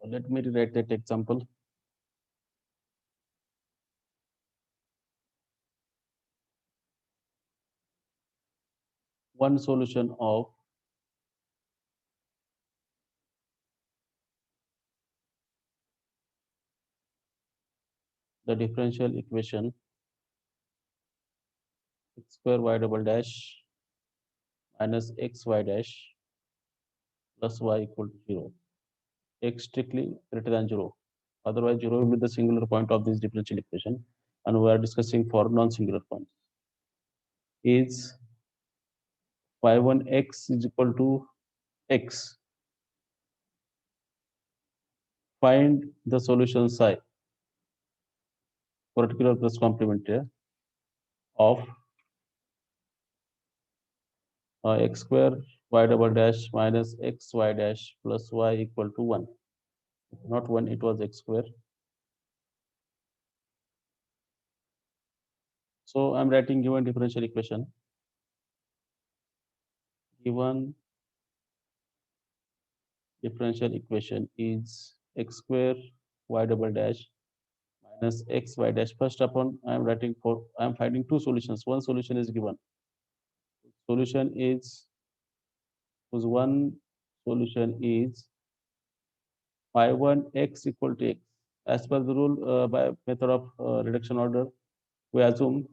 Let me rewrite that example. One solution of the differential equation x square y double dash minus xy dash plus y equal to 0. X strictly greater than 0. Otherwise, 0 will be the singular point of this differential equation. And we are discussing for non-singular points. Is phi 1 x is equal to x. Find the solution psi, particular plus complementary, of x square y double dash minus xy dash plus y equal to 1. Not 1, it was x square. So I'm writing given differential equation. Given differential equation is x square y double dash minus xy dash. First upon I'm finding two solutions. One solution is given. Solution is one solution is phi 1 x equal to x. As per the rule, by method of reduction order, we assume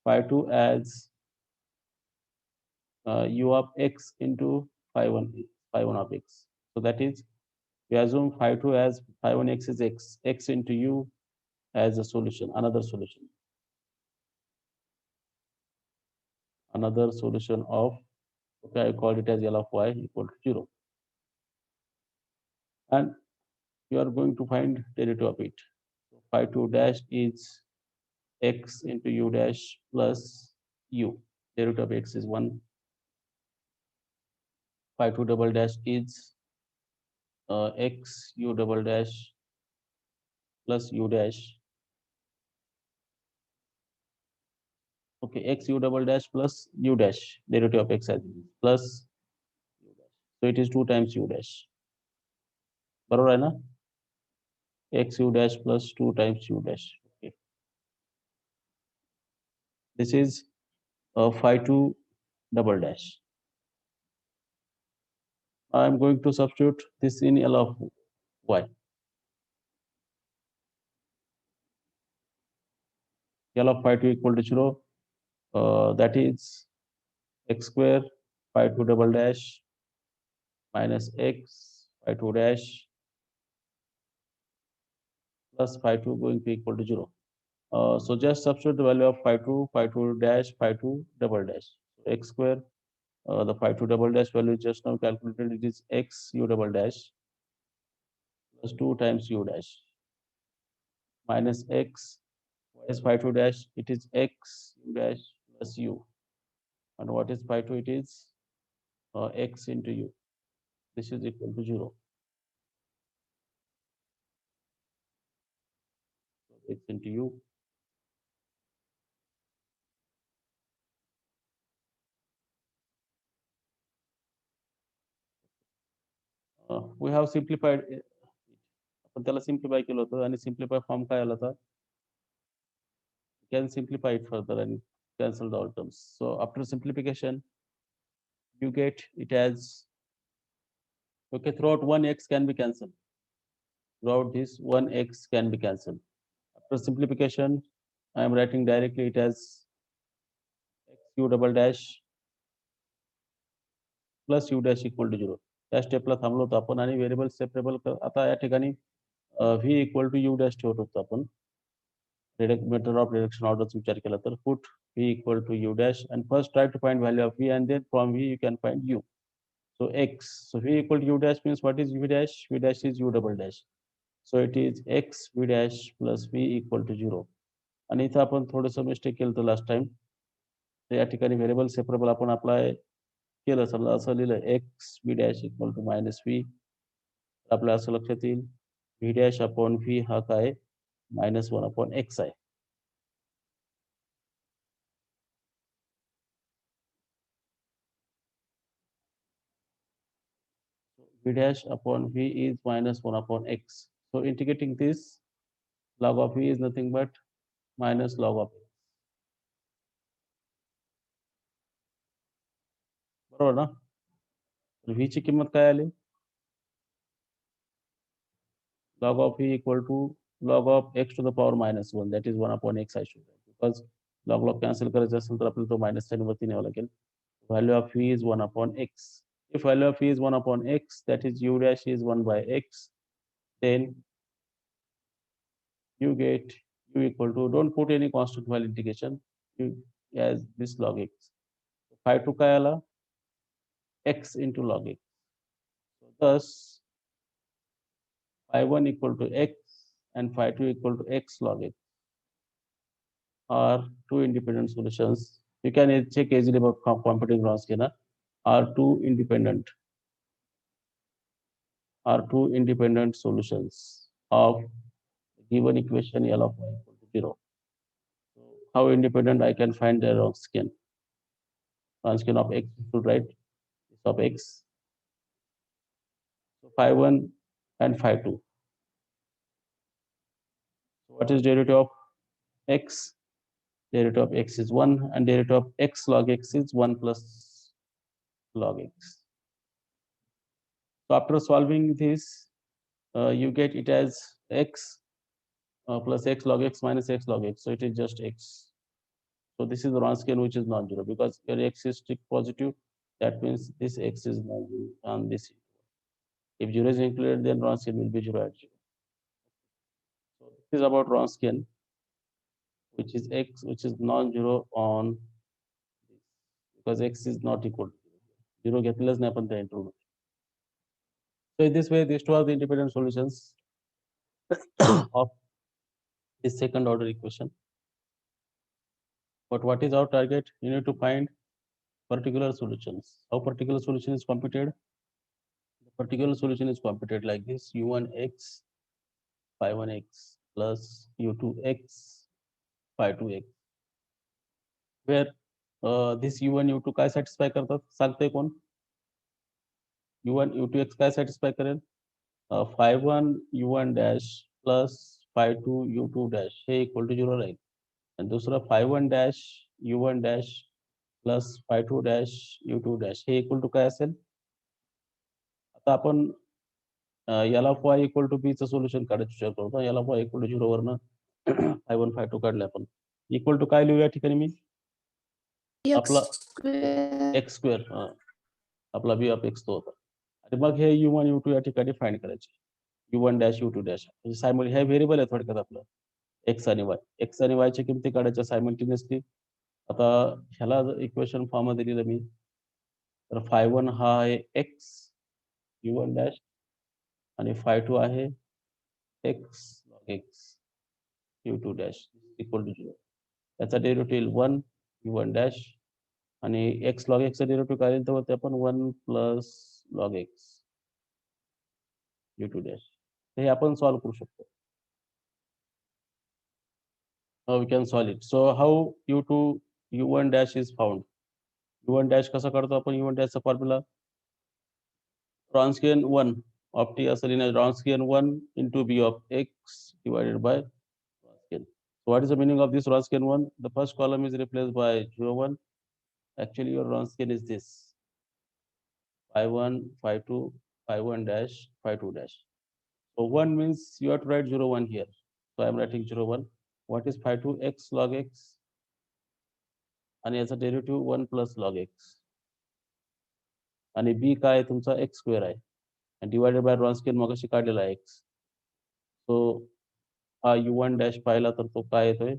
phi 2 as u of x into phi 1 of x. So that is, we assume phi 2 as phi 1 x is x into u as a solution, another solution. Another solution of, okay, I called it as L of y equal to 0. And you are going to find derivative of it. So phi 2 dash is x into u dash plus u. Derivative of x is 1. Phi 2 double dash is x u double dash plus u dash. Okay, x u double dash plus u dash, derivative of x as plus u dash. So it is 2 times u dash. बरोबर है ना? X u dash plus 2 times u dash. Okay. This is phi 2 double dash. I am going to substitute this in L of y. L of phi 2 equal to 0. That is x square phi 2 double dash minus x phi 2 dash plus phi 2 going to equal to 0. So just substitute the value of phi 2 dash, phi 2 double dash. So x square, the phi 2 double dash value just now calculated, it is x u double dash plus 2 times u dash minus x. What is phi 2 dash? It is x u dash plus u. And what is phi 2? It is x into u. This is equal to 0. So x into u. We have simplified it. आपण त्याला simplify केलं होतं आणि simplify form काय आला होता? Can simplify it further and cancel the all terms. So after simplification, you get it as, okay, throughout 1x can be cancelled. Throughout this 1x can be cancelled. After simplification, I am writing directly it as x u double dash plus u dash equal to 0. त्या स्टेपला थांबलो होतो आपण आणि variable separable आता या ठिकाणी v equal to u dash ठेवत होतो आपण. Method of reduction orders विचार केला तर put v equal to u dash and first try to find value of v and then from v you can find u. So x, so v equal to u dash means what is v dash? V dash is u double dash. So it is x v dash plus v equal to 0. आणि इथं आपण थोडंसं mistake केलं होतं last time. तर या ठिकाणी variable separable आपण अप्लाय केलं, समजा असं लिहिलं x v dash equal to minus v. आपल्या असं लक्षात येईल v dash अपॉन v हा काय -1 अपॉन x आहे. v dash upon v is minus 1 upon x. So integrating this, log of v is nothing but minus log of x. बरोबर ना? तर v ची किंमत काय आली? Log of v equal to log of x to the power minus 1, that is 1 upon x I should write, because log cancel करायचं असेल तर आपल्याला तो मायनस साइन वरती न्यावं लागेल. Value of v is 1 upon x. If value of v is 1 upon x, that is u dash is 1 by x, then you get u equal to, don't put any constant value integration, you as this log x. Phi 2 काय आला? X into log x. So thus phi 1 equal to x and phi 2 equal to x log x are two independent solutions. You can check easily about computing Wronskian. Are two independent solutions of given equation L of y equal to 0. So how independent I can find the Wronskian? Wronskian of x should write this of x. So phi 1 and phi 2. So what is derivative of x? Derivative of x is 1 and derivative of x log x is 1 plus log x. So after solving this, you get it as x plus x log x minus x log x. So it is just x. So this is the Wronskian which is non-zero, because your x is strict positive. That means this x is non-zero and this. If 0 is included, then Wronskian will be 0 at 0. So this is about Wronskian, which is x, which is non-zero on this, because x is not equal to 0. 0 घेतलेलंच नाही आपण त्या interval. So in this way, these two are the independent solutions of this second order equation. But what is our target? You need to find particular solutions. How particular solution is computed? The particular solution is computed like this: u1x phi 1x plus u2x phi 2x, where this u1 u2 काय satisfy करतात? सांगते कोण? u1 u2x काय satisfy करेल? phi 1 u1 dash plus phi 2 u2 dash hey equal to 0 राहील. आणि दुसरा phi 1 dash u1 dash plus phi 2 dash u2 dash hey equal to काय असेल? आता आपण याला y equal to b चं सोल्युशन काढायचं विचार करतो. याला y equal to 0 वरनं phi 1 phi 2 काढले आपण. इक्वल टू काय लिहू या ठिकाणी मी? आपला x स्क्वेअर आपला b ऑफ x तो होता. आणि मग हे u1 u2 या ठिकाणी फाइंड करायचे. u1 डॅश u2 डॅश म्हणजे सायमल हे व्हेरिएबल आहे थोडक्यात आपलं x आणि y. x आणि y च्या किमती काढायच्या सायमल्टेनियसली. आता ह्याला इक्वेशन फॉर्म मध्ये दिलं मी, तर phi 1 हा आहे x u1 डॅश आणि phi 2 आहे x log x u2 dash equal to 0. याचा डेरिव्हेटिव्ह 1 u1 डॅश आणि x log x चा डेरिव्हेटिव्ह काय येईल, तर आपण 1 plus log x u2 dash. हे आपण सॉल्व करू शकतो. How we can solve it? So how u2 u1 dash is found? u1 dash कसा काढतो आपण? u1 dash चा फॉर्म्युला Wronskian 1 of t असेल in Wronskian 1 into b of x divided by Wronskian. So what is the meaning of this Wronskian 1? The first column is replaced by 0 1. Actually your Wronskian is this: phi 1 phi 2 phi 1 dash phi 2 dash. So 1 means you have to write 0 1 here. So I am writing 0 1. What is phi 2? X log x. आणि याचा derivative 1 plus log x. आणि B काय आहे तुमचा? X square आहे आणि divided by रॉन्स्कियन मगाशी काढलेला आहे एक्स. सो हा u1 डॅश पाहिला तर तो काय येतोय?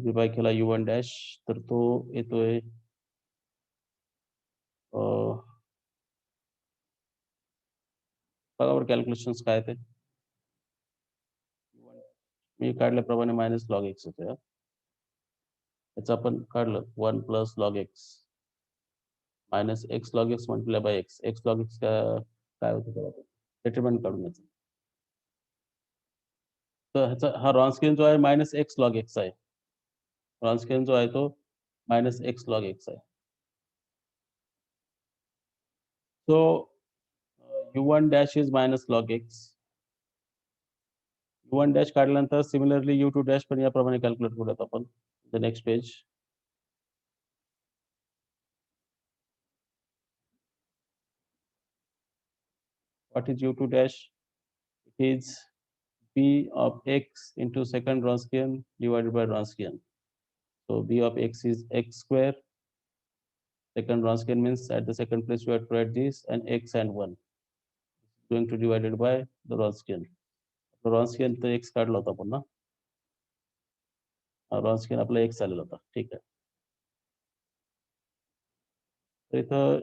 डिवाय केला u1 डॅश तर तो येतोय बघा कॅल्क्युलेशन्स काय ते. मी काढल्याप्रमाणे मायनस लॉग एक्स होते. याचं आपण काढलं 1 plus log x minus x log x multiply by x. X log x काय होतं डिटरमिनंट काढून यायचं. तर ह्याचा हा रॉन्स्कियन जो आहे मायनस एक्स लॉग एक्स आहे. रॉन्स्कियन जो आहे तो मायनस एक्स लॉग एक्स आहे. सो u1 dash is minus log x. u1 dash काढल्यानंतर सिमिलरली u2 dash पण याप्रमाणे कॅल्क्युलेट करूयात आपण. The next page. What is u2 dash? It is b of x into second Wronskian divided by Wronskian. So b of x is x square. Second Wronskian means at the second place we have to write this, and x and 1 going to divided by the Wronskian. Wronskian तर x काढला होता आपण ना. Wronskian आपला x आलेला होता. ठीक आहे. तर इथं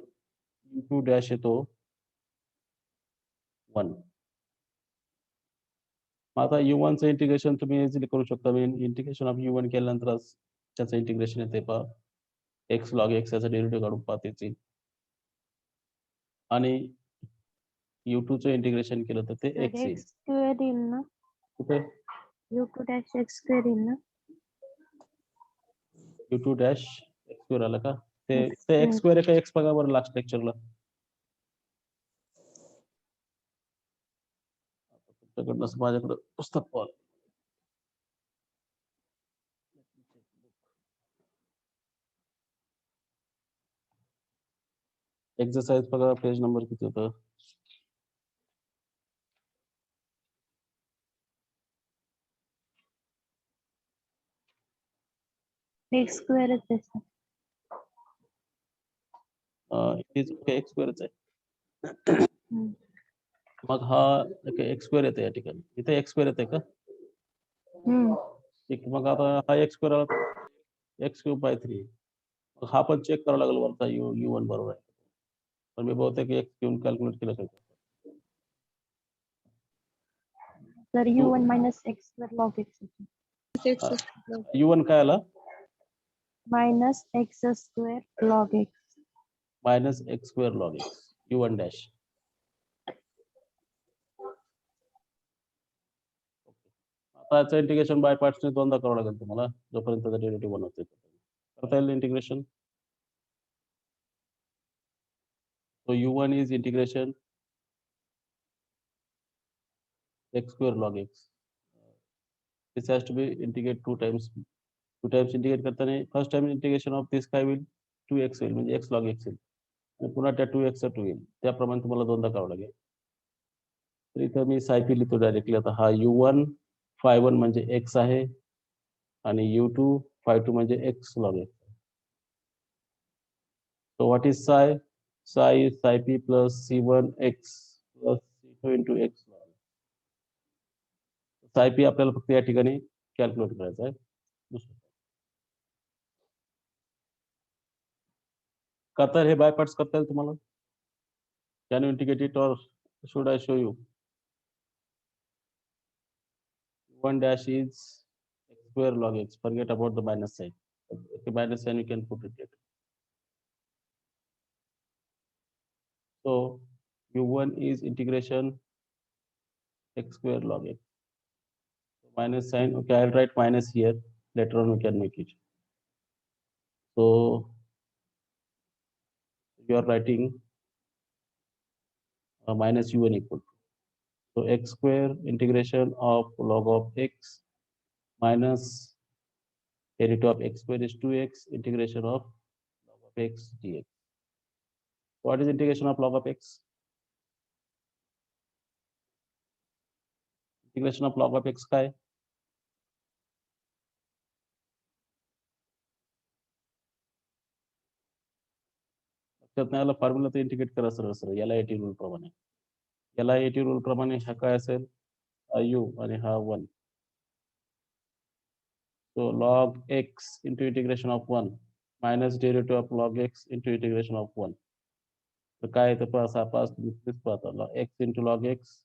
u2 dash येतो 1. आता u1 चं इंटिग्रेशन तुम्ही इझिली करू शकता. मी इंटिग्रेशन ऑफ u1 केल्यानंतर त्याचं इंटिग्रेशन येते पहा. x log x याचा डेरिव्हेटिव्ह काढून पाहता येईल. आणि u2 चं इंटिग्रेशन केलं तर ते x येईल. स्क्वेअर येईल ना. कुठे u2 dash x स्क्वेअर येईल ना. u2 dash x स्क्वेअर आला का? ते x स्क्वेअर आहे का x बघा बरं लास्ट लेक्चरला. तुमच्याकडनं माझ्याकडे पुस्तक पाहा. एक्सरसाइज बघा पेज नंबर किती होतं. x स्क्वेअर आहे. इज x स्क्वेअरच आहे. मग हा x स्क्वेअर येते या ठिकाणी. इथे x स्क्वेअर येते का? ठीक. मग आता हा x स्क्वेअर आला x क्यूब बाय 3. मग हा पण चेक करावा लागेल वरचा u1 बरोबर आहे. पण मी बहुतेक x घेऊन कॅल्क्युलेट केलं पाहिजे. तर u1 minus x square log x. u1 काय आला? minus x square log x. minus x square log x u1 dash. आता याचं इंटिग्रेशन बाय पार्ट्सने दोनदा करावं लागेल तुम्हाला जोपर्यंत डेरिव्हेटिव्ह बनवते. करता येईल integration. So u1 is integration x square log x. This has to be integrated 2 times. 2 times integrate करताना first time integration of this काय होईल 2x होईल म्हणजे x log x येईल. आणि पुन्हा त्या 2x चा 2 येईल. त्याप्रमाणे तुम्हाला दोनदा करावं लागेल. तर इथं मी सायपी लिहितो डायरेक्टली. आता हा u1 phi1 म्हणजे x आहे आणि u2 phi2 म्हणजे x log x. So what is psi? Psi is psi p plus c1x plus c2 into x log. psi p आपल्याला फक्त या ठिकाणी कॅल्क्युलेट करायचं आहे. करता हे बाय पार्ट्स करता येईल तुम्हाला. कॅन यू इंटिग्रेट इट और should I show you? u1 dash is x square log x. Forget about the minus sign. Okay, minus sign you can put it later. So u1 is integration x square log x. Minus sign. Okay, I'll write minus here. Later on we can make it. So you are writing minus u1 equal to. So x square integration of log of x minus derivative of x square is 2x integration of log of x dx. What is integration of log of x? Integration of log of x काय? लक्षात नाही आलं formula तर integrate करा सरळ सरळ LIT rule प्रमाणे. LIT rule प्रमाणे हा काय असेल u आणि हा 1. So log x into integration of 1 minus derivative of log x into integration of 1. तर काय येतं पास तुम्ही पाहता x into log x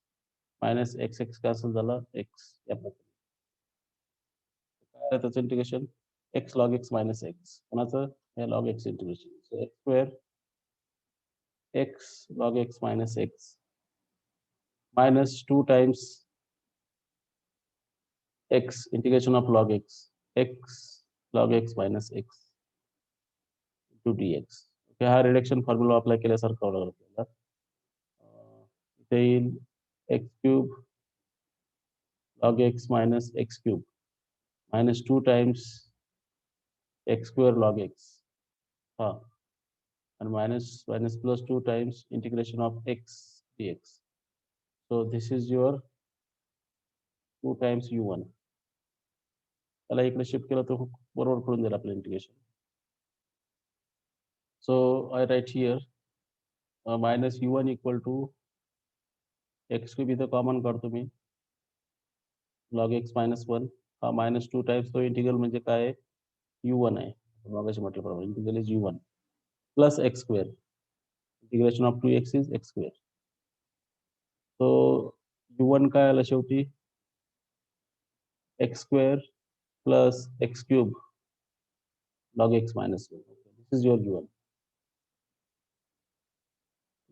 minus x cancel झाला x या प्रकारे. काय त्याचं integration x log x minus x. कोणाचं हे log x integration. So x square x log x minus x minus 2 times x integration of log x log x minus x into dx. Okay, हा reduction formula apply केल्यासारखा होणार आपल्याला. येईल x cube log x minus x cube minus 2 times x square log x. And minus plus 2 times integration of x dx. So this is your 2 times u1. त्याला इकडे shift केलं तर बरोबर करून देईल आपलं integration. So I write here minus u1 equal to x cube इथं common काढतो मी log x minus 1 हा minus 2 times तो इंटिग्रल म्हणजे काय u1 आहे मगाशी म्हटल्याप्रमाणे integral is u1 plus x square. Integration of 2x is x square. So u1 काय आलं शेवटी x square plus x cube log x minus 1. This is your u1.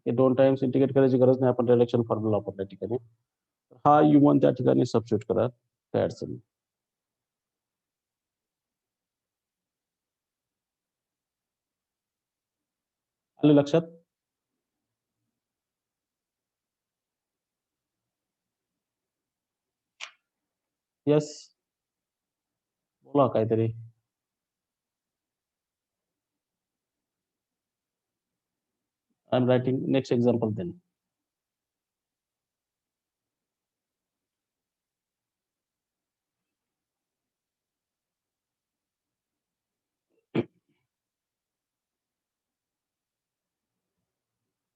हे 2 टाइम्स इंटिग्रेट करायची गरज नाही आपण रिडक्शन फॉर्म्युला वापरल्या ठिकाणी हा u1 त्या ठिकाणी सबस्टिट्यूट करा काय अडचण नाही. आलं लक्षात? यस बोला काहीतरी. I am writing next example then.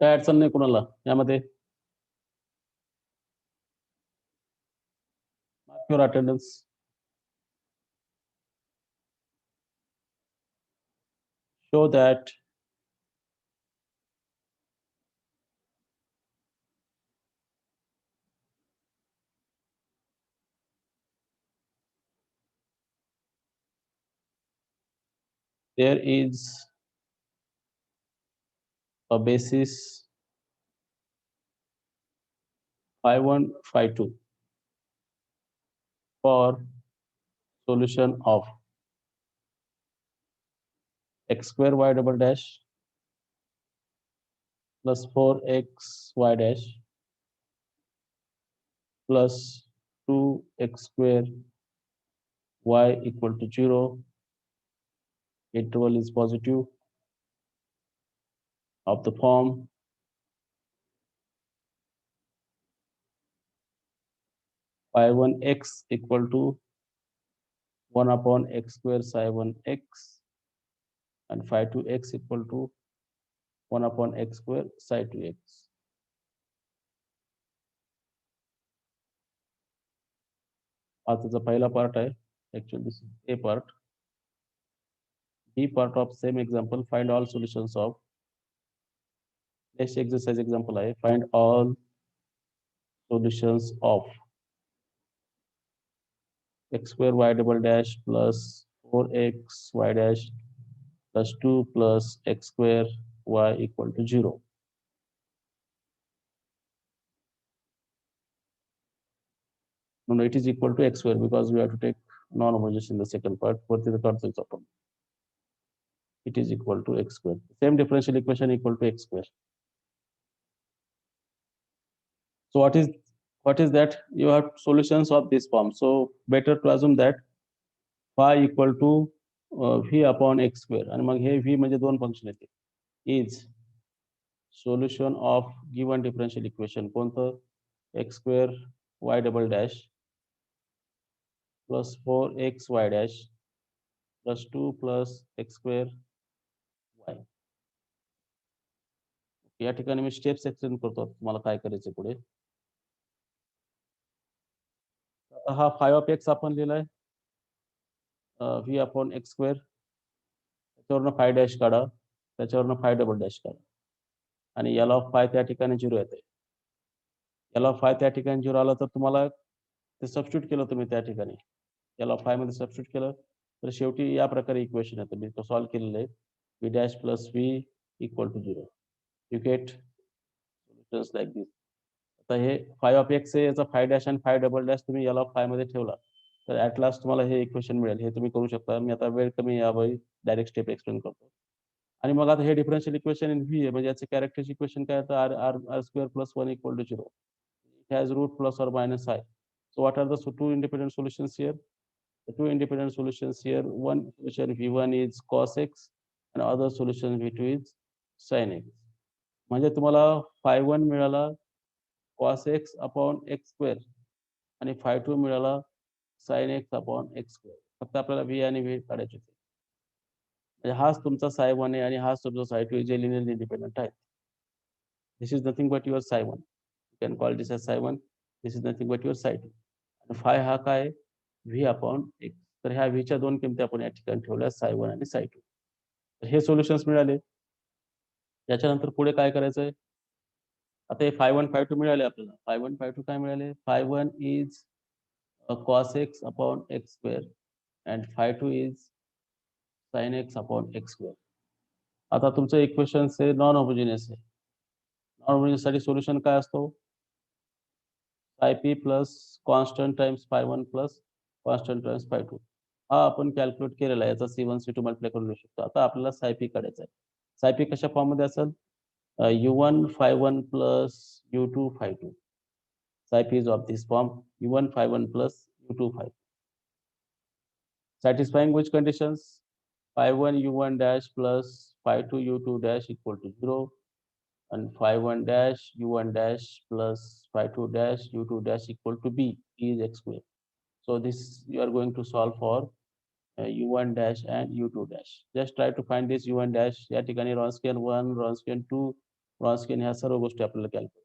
काय अडचण नाही कोणाला यामध्ये? Mark your attendance. Show that there is a basis phi1 phi2 for solution of x square y double dash plus 4x y dash plus 2x square y equal to 0. Interval is positive of the form phi1 x equal to 1 upon x square psi 1 x and phi2 x equal to 1 upon x square psi 2 x. आता पहिला part आहे actually this is a part. B part of same example find all solutions of next exercise example आहे find all solutions of x square y double dash plus 4x y dash plus 2 plus x square y equal to 0. No, it is equal to x square because we have to take non-homogeneous in the second part. It is equal to x square. Same differential equation equal to x square. So what is that? You have solutions of this form. So better to assume that phi equal to v upon x square. And mug hey v म्हणजे दोन function येते. Is solution of given differential equation कोणतं x square y double dash plus 4x y dash plus 2 plus x square y. या ठिकाणी मी steps explain करतो तुम्हाला काय करायचं पुढे. आता हा phi of x आपण लिहिलाय v upon x square त्याच्यावरनं phi dash काढा त्याच्यावरनं phi double dash काढा आणि याला phi त्या ठिकाणी 0 येते. याला phi त्या ठिकाणी 0 आला तर तुम्हाला ते सबस्टिट्यूट केलं तुम्ही त्या ठिकाणी याला phi मध्ये सबस्टिट्यूट केलं तर शेवटी या प्रकारे इक्वेशन येतं मी तो सॉल्व्ह केलेलं आहे v dash plus v equal to 0. You get solutions like this. आता हे phi of x आहे याचा phi dash आणि phi double dash तुम्ही याला phi मध्ये ठेवला तर ऍट लास्ट तुम्हाला हे इक्वेशन मिळेल. हे तुम्ही करू शकता. मी आता वेळ कमी यावेळी डायरेक्ट स्टेप एक्सप्लेन करतो. आणि मग आता हे डिफरन्शियल इक्वेशन इन व्ही आहे, म्हणजे याचे कॅरेक्टरिस्टिक इक्वेशन काय होतं, r r r square plus 1 equal to 0. It has root plus or minus I. So what are the two independent solutions here? The two independent solutions here, one solution V1 is cos x and other solution V2 is sin x. म्हणजे तुम्हाला phi1 मिळाला cos x upon x square आणि phi2 मिळाला sin x upon x square. फक्त आपल्याला V आणि V काढायचे होते. म्हणजे हाच तुमचा psi1 आहे आणि हाच तुमचा psi2 जे लिनिअरली इंडिपेंडंट आहे. This is nothing but your psi1. You can call this as psi1. This is nothing but your psi2. आणि phi हा काय V upon x. तर ह्या V च्या दोन किमती आपण या ठिकाणी ठेवल्या psi1 आणि psi2. तर हे सोल्युशन्स मिळाले. याच्यानंतर पुढे काय करायचंय? आता हे phi1 phi2 मिळाले आपल्याला. phi1 phi2 काय मिळाले? phi1 is cos x upon x square and phi2 is sin x upon x square. आता तुमचं इक्वेशन हे नॉन होमोजिनियस आहे. नॉन होमोजिनियस साठी सोल्युशन काय असतो? phi p plus constant times phi1 plus constant times phi2. हा आपण calculate केलेला आहे. याचा C1 C2 मल्टिप्लाय करून लिहू शकतो. आता आपल्याला psi p काढायचा आहे. psi p कशा फॉर्म मध्ये असेल? u1 phi1 plus u2 phi2. Psi p is of this form u1 phi1 plus u2 phi2. Satisfying which conditions? Phi1 u1 dash plus phi2 u2 dash equal to 0 and phi1 dash u1 dash plus phi2 dash u2 dash equal to b. B is x square. So this you are going to solve for u1 dash and u2 dash. Just try to find this u1 dash. या ठिकाणी Wronskian 1, Wronskian 2, Wronskian ह्या सर्व गोष्टी आपल्याला calculate.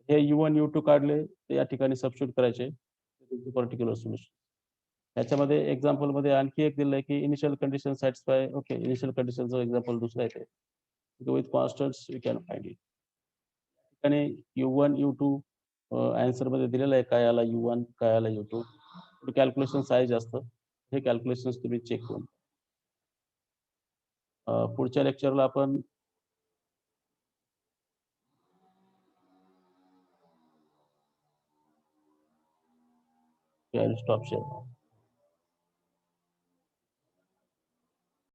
हे u1 u2 काढले ते या ठिकाणी substitute करायचे. Particular solution. याच्यामध्ये एक्झाम्पल मध्ये आणखी एक दिलंय की initial condition satisfy. Okay, initial कंडिशनचं एक्झाम्पल दुसरं आहे. With constants you can find it. ठिकाणी u1 u2 आन्सर मध्ये दिलेलं आहे, काय आला u1 काय आला u2. कॅल्क्युलेशन साईज असतं. हे कॅल्क्युलेशन्स तुम्ही चेक करून. पुढच्या लेक्चरला आपण स्टॉप शेअर.